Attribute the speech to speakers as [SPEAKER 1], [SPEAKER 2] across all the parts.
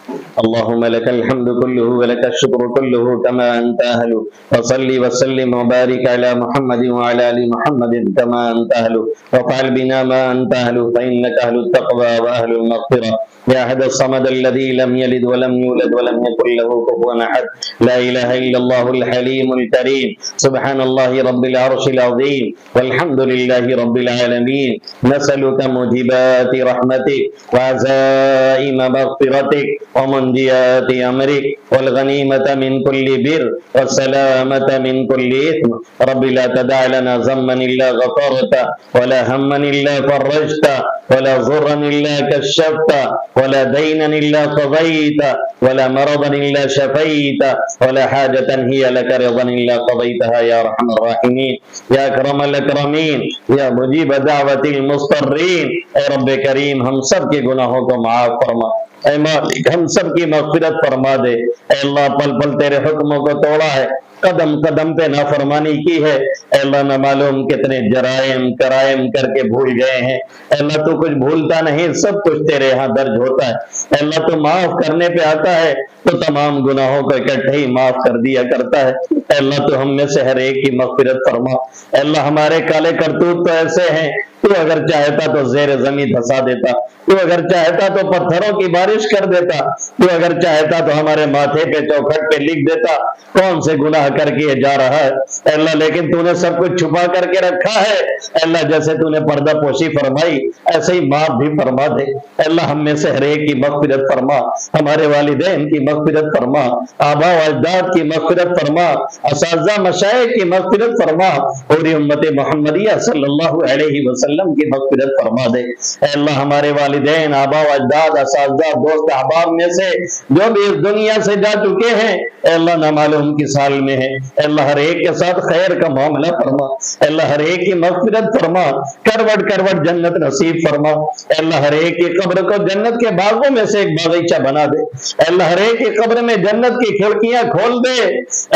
[SPEAKER 1] اللهم لك الحمد كله ولك الشكر كله كما أنت أهل، وصل وسلم وبارك على محمد وعلى آل محمد كما أنت أهل، وافعل بنا ما أنت أهل فإنك أهل التقوى وأهل المغفرة. يا أحد الصمد الذي لم يلد ولم يولد ولم يكن له كفوا أحد. لا إله إلا الله الحليم الكريم. سبحان الله رب العرش العظيم والحمد لله رب العالمين. نسألك موجبات رحمتك وعزائم مغفرتك ومنجيات أمرك والغنيمة من كل بر والسلامة من كل إثم. رب لا تدع لنا ذنبا إلا غفرته، ولا هما إلا فرجته، ولا ضرا إلا كشفته، ولا دينا إلا قضيته، ولا مرضا إلا شفيته، ولا حاجة هي لك رضا إلا قضيتها يا أرحم الراحمين يا أكرم الأكرمين يا مجيب دعوة المضطرين. اے رب کریم ہم سب کے گناہوں کو معاف فرما، اے مالک ہم سب کی مغفرت فرما دے۔ اے اللہ پل پل تیرے حکموں کو توڑا ہے، قدم قدم پہ نافرمانی کی ہے، اے اللہ نہ معلوم کتنے جرائم کرائم کر کے بھول گئے ہیں۔ اے اللہ تو کچھ بھولتا نہیں، سب کچھ تیرے ہاں درج ہوتا ہے۔ اے اللہ تو معاف کرنے پہ آتا ہے تو تمام گناہوں کو اکٹھے ہی معاف کر دیا کرتا ہے۔ اے اللہ تو ہم میں سے ہر ایک کی مغفرت فرما۔ اے اللہ ہمارے کالے کرتوت تو ایسے ہیں، تو اگر چاہتا تو زیر زمین دھسا دیتا، تو اگر چاہتا تو پتھروں کی بارش کر دیتا، تو اگر چاہتا تو ہمارے ماتھے پہ چوکھٹ پہ لکھ دیتا کون سے گناہ کر کے یہ جا رہا ہے۔ اے اللہ لیکن تو نے سب کچھ چھپا کر کے رکھا ہے۔ اے اللہ جیسے تو نے پردہ پوشی فرمائی ایسے ہی معاف بھی فرما دے۔ اے اللہ ہم میں سے ہر ایک کی مغفرت فرما، ہمارے والدین کی مغفرت فرما، آبا و اجداد کی مغفرت فرما، اساتذہ مشائخ کی مغفرت فرما، پوری امت محمدیہ صلی اللہ علیہ وسلم کی مغفرت فرما دے۔ اے اللہ ہمارے والدین، آبا و اجداد، اساتذہ، دوست احباب میں سے جو بھی اس دنیا سے جا چکے ہیں، اے اللہ نہ معلوم کس حال میں ہے، اے اللہ ہر ایک کے ساتھ خیر کا معاملہ فرما۔ اے اللہ ہر ایک کی مغفرت فرما، کروٹ کروٹ جنت نصیب فرما۔ اے اللہ ہر ایک کی قبر کو جنت کے باغوں میں سے ایک باغیچہ بنا دے۔ اے اللہ ہر ایک کی قبر میں جنت کی کھڑکیاں کھول دے۔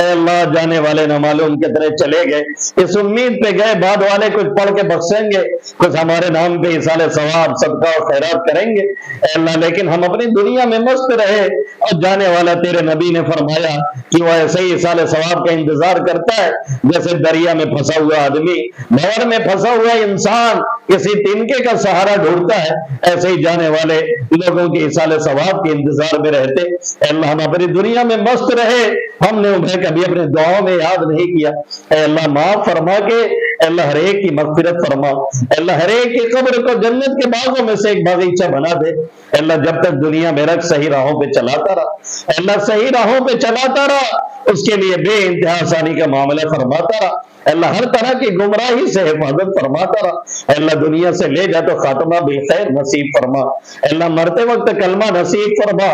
[SPEAKER 1] اے اللہ جانے والے نہ معلوم کتنے چلے گئے، اس امید پہ گئے بعد والے کچھ پڑھ کے بخشیں گے، کچھ ہمارے نام پہ ایصال ثواب صدقہ اور خیرات کریں گے۔ اے اللہ لیکن ہم اپنی دنیا میں مست رہے، اور جانے والا تیرے نبی نے فرمایا کہ وہ ایسے ہی ایصال ثواب کا انتظار کرتا ہے جیسے دریا میں پھنسا ہوا آدمی، بھور میں پھنسا ہوا انسان کسی تنکے کا سہارا ڈھونڈتا ہے، ایسے ہی جانے والے لوگوں کے ایصال ثواب کے انتظار میں رہتے۔ اے اللہ ہم اپنی دنیا میں مست رہے، ہم نے انہیں کبھی اپنے دعاؤں میں یاد نہیں کیا۔ اے اللہ معاف فرما کے اے اللہ ہر ایک کی مغفرت فرما۔ اے اللہ ہر ایک کی قبر کو جنت کے باغوں میں سے ایک باغیچہ بنا دے۔ اے اللہ جب تک دنیا میں رکھ صحیح راہوں پہ چلاتا رہا، اے اللہ صحیح راہوں پہ چلاتا رہا، اس کے لیے بے انتہا آسانی کا معاملہ فرماتا رہا۔ اے اللہ ہر طرح کی گمراہی سے حفاظت فرماتا رہا۔ اے اللہ دنیا سے لے جا تو خاتمہ بالخیر نصیب فرما۔ اے اللہ مرتے وقت کلمہ نصیب فرما۔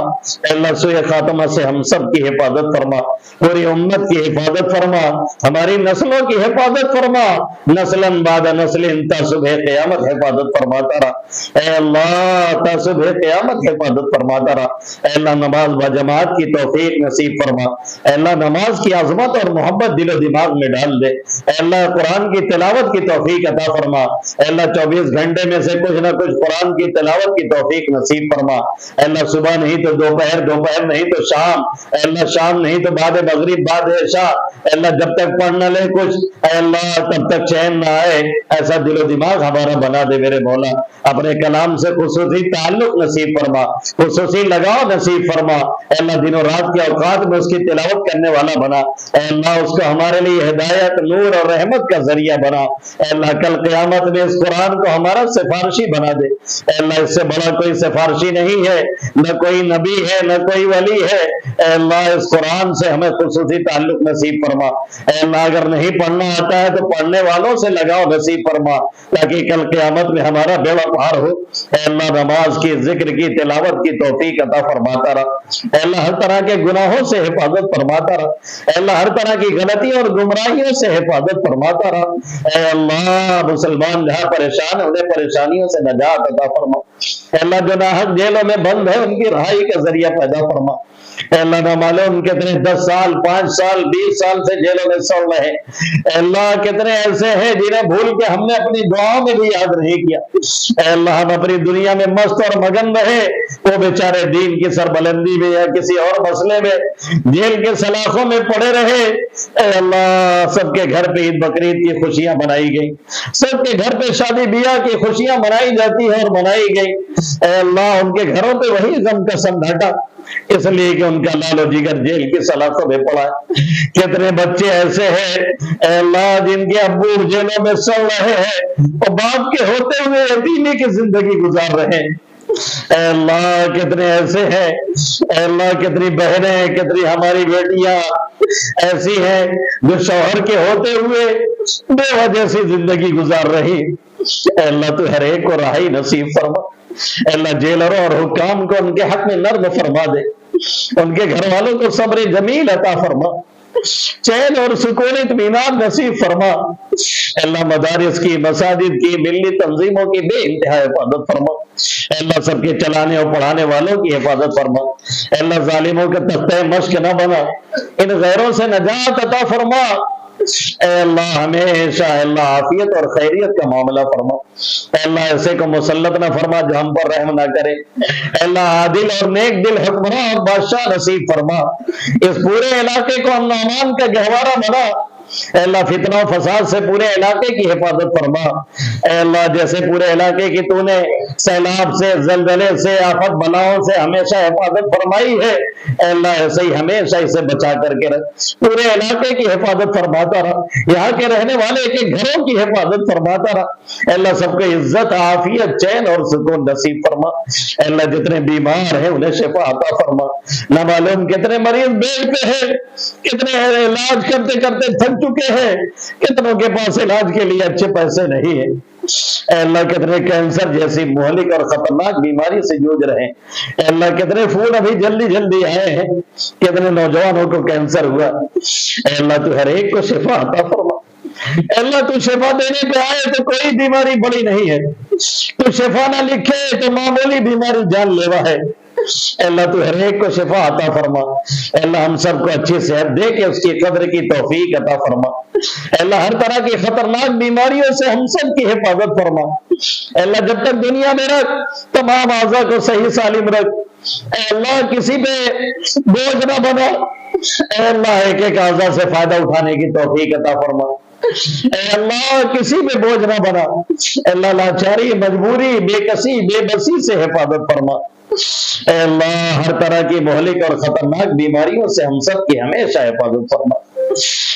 [SPEAKER 1] اے اللہ سوئے خاتمہ سے ہم سب کی حفاظت فرما، پوری امت کی حفاظت فرما، ہماری نسلوں کی حفاظت فرما، نسلاً بعد نسل تا صبح قیامت حفاظت فرماتا رہا۔ اے اللہ تا صبح قیامت حفاظت فرماتا رہا۔ اے اللہ نماز با جماعت کی توفیق نصیب فرما۔ اے اللہ نماز کی عظمت اور محبت دل و دماغ میں ڈال دے۔ اے اللہ قرآن کی تلاوت کی توفیق عطا فرما۔ اے اللہ 24 گھنٹے میں سے کچھ نہ کچھ قرآن کی تلاوت کی توفیق نصیب فرما۔ اے اللہ صبح نہیں تو دوپہر، دوپہر نہیں تو شام، اے اللہ شام نہیں تو بعد مغرب، بعد عشاء، اے اللہ جب تک پڑھ نہ لے کچھ، اے اللہ تب تک چین نہ آئے، ایسا دل و دماغ ہمارا بنا دے میرے مولا۔ اپنے کلام سے خصوصی تعلق نصیب فرما، خصوصی لگاؤ نصیب فرما۔ اے اللہ دن و رات کے اوقات میں اس کی تلاوت کرنے والا بنا۔ اے اللہ اس کو ہمارے لیے ہدایت، نور اور رحمت کا ذریعہ بنا۔ اے اللہ کل قیامت میں اس قرآن کو ہمارا سفارشی بنا دے۔ اے اللہ اس سے بڑا کوئی سفارشی نہیں ہے، نہ کوئی نبی ہے، نہ کوئی ولی ہے۔ اے اللہ اس قرآن سے ہمیں خصوصی تعلق نصیب فرما۔ اے اللہ اگر نہیں پڑھنا آتا ہے تو پڑھنے والوں سے لگاؤ نصیب فرما، تاکہ کل قیامت میں ہمارا بیڑا پار ہو۔ اے اللہ نماز کی، ذکر کی، تلاوت کی توفیق عطا فرماتا رہا۔ اے اللہ ہر طرح کے گناہوں سے حفاظت فرماتا رہا۔ اے اللہ ہر طرح کی غلطیوں اور گمراہیوں سے حفاظت فرماتا رہا۔ اے اللہ مسلمان جہاں پریشان ہیں انہیں پریشانیوں سے نجات عطا فرما۔ اے اللہ جو ناحق جیلوں میں بند ہے ان کی رہائی کا ذریعہ پیدا فرما۔ اے اللہ نہ معلوم کتنے 10 سال، 5 سال، 20 سال سے جیلوں میں سڑ رہے ہیں۔ اے اللہ کتنے ایسے
[SPEAKER 2] ایسے ہیں جنہیں بھول کے ہم نے اپنی دعاؤں میں بھی یاد نہیں کیا۔ اے اللہ ہم اپنی دنیا میں مست اور مگن رہے، وہ بیچارے دین کی سربلندی میں یا کسی اور مسئلے میں جیل کے سلاخوں میں پڑے رہے۔ اے اللہ سب کے گھر پہ عید بقرعید کی خوشیاں منائی گئی، سب کے گھر پہ شادی بیاہ کی خوشیاں منائی جاتی ہیں اور منائی گئی۔ اے اللہ ان کے گھروں پہ وہی غم کا سناٹا، اس لیے کہ ان کا لال و جگر جیل کی سلاخوں میں پڑا ہے۔ کتنے بچے ایسے ہیں اے اللہ جن کے ابو جیلوں میں سڑ رہے ہیں اور باپ کے ہوتے ہوئے یتیمی کی زندگی گزار رہے ہیں۔ اے اللہ کتنے ایسے ہیں، اے اللہ کتنی بہنیں، کتنی ہماری بیٹیاں ایسی ہیں جو شوہر کے ہوتے ہوئے بے وجہ سے زندگی گزار رہی۔ اے اللہ تو ہر ایک کو رہائی نصیب فرما۔ اے اللہ جیلروں اور حکام کو ان کے حق میں نرم فرما دے، ان کے گھر والوں کو صبر جمیل عطا فرما، چین اور سکون اطمینان نصیب فرما۔ اے اللہ مدارس کی، مساجد کی، ملی تنظیموں کی بے انتہا حفاظت فرما۔ اے اللہ سب کے چلانے اور پڑھانے والوں کی حفاظت فرما۔ اے اللہ ظالموں کا تختہ مشق نہ بنا، ان غیروں سے نجات عطا فرما۔ اے اللہ ہمیشہ اے اللہ عافیت اور خیریت کا معاملہ فرما۔ اے اللہ ایسے کو مسلط نہ فرما جو ہم پر رحم نہ کرے۔ اے اللہ عادل اور نیک دل حکمراں اور بادشاہ نصیب فرما۔ اس پورے علاقے کو امن و امان کا گہوارہ بنا۔ اے اللہ فتنہ و فساد سے پورے علاقے کی حفاظت فرما۔ اے اللہ جیسے پورے علاقے کی تو نے سیلاب سے، زلزلے سے، آفت بلاؤں سے ہمیشہ حفاظت فرمائی ہے، اے اللہ ایسے ہی ہمیشہ اسے بچا کر کے رکھ۔ پورے علاقے کی حفاظت فرماتا رہا، یہاں کے رہنے والے کے گھروں کی حفاظت فرماتا رہا۔ اے اللہ سب کو عزت، عافیت، چین اور سکون نصیب فرما۔ اے اللہ جتنے بیمار ہیں انہیں شفا عطا فرما۔ نہ معلوم کتنے مریض بیڈ پہ ہیں، کتنے علاج کرتے کرتے تھک چکے ہیں، کتنوں کے پاس علاج کے لیے اچھے پیسے نہیں ہیں۔ اے اللہ کتنے کینسر جیسی مہلک اور خطرناک بیماری سے جوجھ رہے ہیں۔ اے اللہ کتنے فون ابھی جلدی جلدی آئے ہیں، کتنے نوجوانوں کو کینسر ہوا۔ اے اللہ تو ہر ایک کو شفا عطا فرما۔ اے اللہ تو شفا دینے پہ آئے تو کوئی بیماری بڑی نہیں ہے، تو شفا نہ لکھے تو معمولی بیماری جان لیوا ہے۔ اے اللہ تو ہر ایک کو شفا عطا فرما۔ اے اللہ ہم سب کو اچھی صحت دے کے اس کی قدر کی توفیق عطا فرما۔ اے اللہ ہر طرح کی خطرناک بیماریوں سے ہم سب کی حفاظت فرما۔ اے اللہ جب تک دنیا میں رکھ تمام اعضاء کو صحیح سالم رکھ۔ اے اللہ کسی پہ بوجھ نہ بنا۔ اے اللہ ایک ایک اعضاء سے فائدہ اٹھانے کی توفیق عطا فرما۔ اے اللہ کسی پہ بوجھ نہ بنا۔ اے اللہ لاچاری، مجبوری، بے کسی، بے بسی سے حفاظت فرما۔ اے اللہ ہر طرح کی مہلک اور خطرناک بیماریوں سے ہم سب کی ہمیشہ حفاظت فرما۔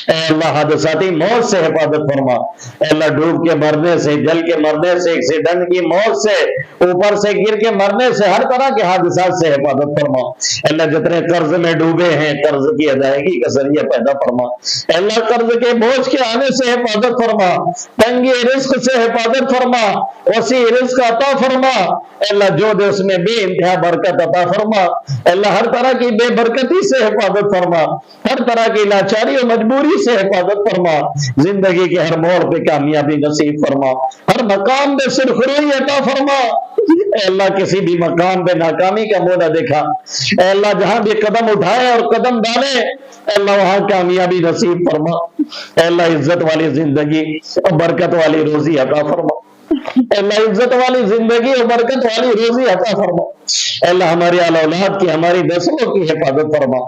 [SPEAKER 2] اے اللہ حادثاتی موت سے حفاظت فرما۔ اے اللہ ڈوب کے مرنے سے، جل کے مرنے سے، ایکسیڈنٹ کی موت سے، اوپر سے گر کے مرنے سے، ہر طرح کے حادثات سے حفاظت فرما۔ اے اللہ جتنے قرض میں ڈوبے ہیں قرض کی ادائیگی کا ذریعہ پیدا فرما۔ اے اللہ قرض کے بوجھ کے آنے سے حفاظت فرما، تنگی رزق سے حفاظت فرما، وسیع رزق عطا فرما۔ اے اللہ جو دے اس میں بے انتہا برکت عطا فرما۔ اے اللہ ہر طرح کی بے برکتی سے حفاظت فرما، ہر طرح کی لاچاری اور مجبوری سے حفاظت فرما۔ زندگی کے ہر موڑ پہ کامیابی نصیب فرما، ہر مقام پہ سرخروئی عطا فرما۔ اے اللہ کسی بھی مقام پہ ناکامی کا منہ نہ دکھا۔ اے اللہ جہاں بھی قدم اٹھائے اور قدم ڈالے اے اللہ وہاں کامیابی نصیب فرما۔ اے اللہ عزت والی زندگی اور برکت والی روزی عطا فرما۔ اے اللہ عزت والی زندگی اور برکت والی روزی عطا فرما۔ اے اللہ ہماری اولاد کی، ہماری نسلوں کی حفاظت فرما۔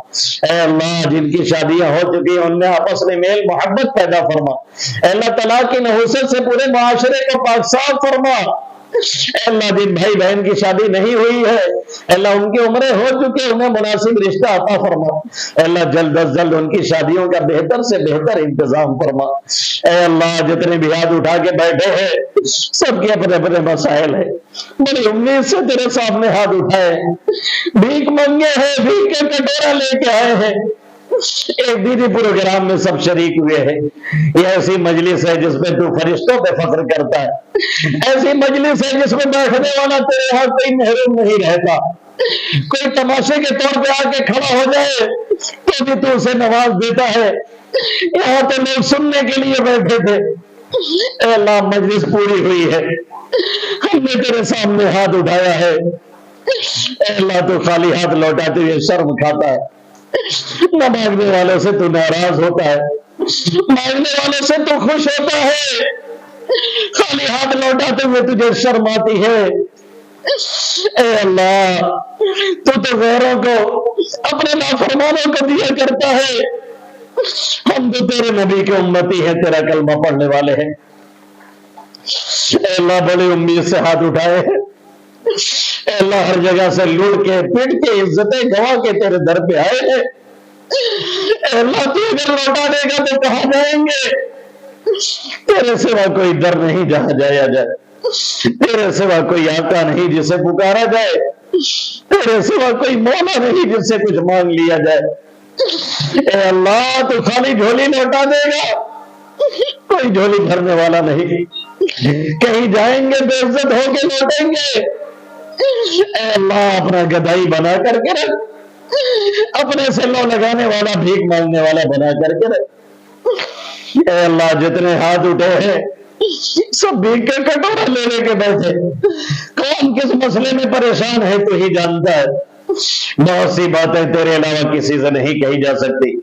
[SPEAKER 2] اے اللہ جن کی شادیاں ہو چکی ہیں ان میں آپس میں میل محبت پیدا فرما۔ اے اللہ طلاق کی نحوست سے پورے معاشرے کو پاک صاف فرما۔ اے اللہ جن بھائی بہن کی شادی نہیں ہوئی ہے اے اللہ ان کی عمریں ہو چکے انہیں مناسب رشتہ عطا فرما۔ اے اللہ جلد از جلد ان کی شادیوں کا بہتر سے بہتر انتظام فرما۔ اے اللہ جتنے بھی ہاتھ اٹھا کے بیٹھے ہیں سب کے اپنے اپنے مسائل ہیں، بڑی امید سے تیرے سامنے ہاتھ اٹھائے، بھیک منگے ہیں، بھیک کا کٹورا لے کے آئے ہیں۔ ایک دینی پروگرام میں سب شریک ہوئے ہیں۔ یہ ایسی مجلس ہے جس میں تو فرشتوں پہ فخر کرتا ہے، ایسی مجلس ہے جس میں بیٹھنے والا تیرے یہاں کوئی محروم نہیں رہتا۔ کوئی تماشے کے طور پہ آ کے کھڑا ہو جائے تو بھی تو اسے نواز دیتا ہے۔ یہاں تو لوگ سننے کے لیے بیٹھے تھے۔ اے اللہ مجلس پوری ہوئی ہے، ہم نے تیرے سامنے ہاتھ اٹھایا ہے۔ اے اللہ تو خالی ہاتھ لوٹاتے ہوئے شرم کھاتا ہے، نہ مانگنے والوں سے تو ناراض ہوتا ہے۔ مانگنے والوں سے تو خوش ہوتا ہے، خالی ہاتھ لوٹاتے ہوئے تجھے شرم آتی ہے۔ اے اللہ، تو غیروں کو، اپنے نافرمانوں کو دیا کرتا ہے، ہم تو تیرے نبی کے امتی ہیں، تیرا کلمہ پڑھنے والے ہیں۔ اے اللہ، بڑی امید سے ہاتھ اٹھائے ہیں، اے اللہ ہر جگہ سے لوٹ کے پٹ کے عزتیں گوا کے تیرے در پہ آئے ہیں۔ اے اللہ، تو اگر لوٹا دے گا تو کہاں جائیں گے؟ تیرے سوا کوئی در نہیں جہاں جایا جائے، تیرے سوا کوئی آقا نہیں جسے پکارا جائے، تیرے سوا کوئی مولا نہیں جس سے کچھ مانگ لیا جائے۔ اے اللہ، تو خالی جھولی لوٹا دے گا، کوئی جھولی بھرنے والا نہیں، کہیں جائیں گے بے عزت ہو کے لوٹیں گے۔ اے اللہ، اپنا گدائی بنا کر کے رکھ، اپنے سے لو لگانے والا، بھیک مانگنے والا بنا کر کے رکھ۔ اے اللہ، جتنے ہاتھ اٹھے ہیں سب بھیک کا کٹورا لے لے کے بیٹھے، کون کس مسئلے میں پریشان ہے تو ہی جانتا ہے۔ بہت سی باتیں تیرے علاوہ کسی سے نہیں کہی جا سکتی۔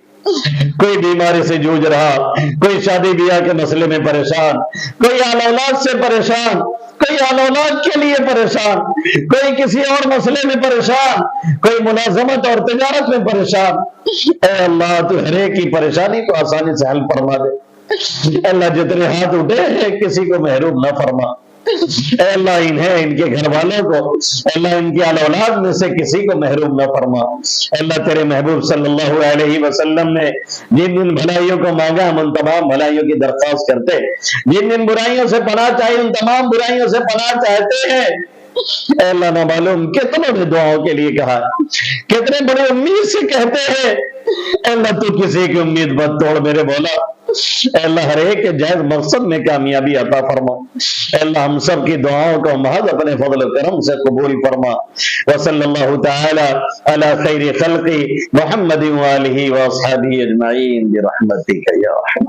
[SPEAKER 2] کوئی بیماری سے جوجھ رہا، کوئی شادی بیاہ کے مسئلے میں پریشان، کوئی آل اولاد سے پریشان، کوئی آل اولاد کے لیے پریشان، کوئی کسی اور مسئلے میں پریشان، کوئی ملازمت اور تجارت میں پریشان۔ اے اللہ، تو ہر ایک کی پریشانی کو آسانی سے حل فرما دے۔ اے اللہ، جتنے ہاتھ اٹھے ہیں کسی کو محروم نہ فرما۔ اے اللہ، انہیں، ان کے گھر والوں کو، اے اللہ ان کی آل اولاد میں سے کسی کو محروم نہ فرما۔ اے اللہ، تیرے محبوب صلی اللہ علیہ وسلم نے جن جن بھلائیوں کو مانگا ہم ان تمام بھلائیوں کی درخواست کرتے، جن جن برائیوں سے پناہ چاہیے ان تمام برائیوں سے پناہ چاہتے ہیں۔ اے اللہ، نہ معلوم کتنوں نے دعاؤں کے لیے کہا، کتنے بڑے امید سے کہتے ہیں۔ اے اللہ، تو کسی کی امید مت توڑ میرے مولا۔ اے اللہ، ہر ایک کے جائز مقصد میں کامیابی عطا فرما۔ اے اللہ، ہم سب کی دعاؤں کو محض اپنے فضل و کرم سے قبول فرما۔ وصلی اللہ تعالی علی خیر خلقی محمد وآلہ واصحابہ اجمعین برحمتک یا ارحم۔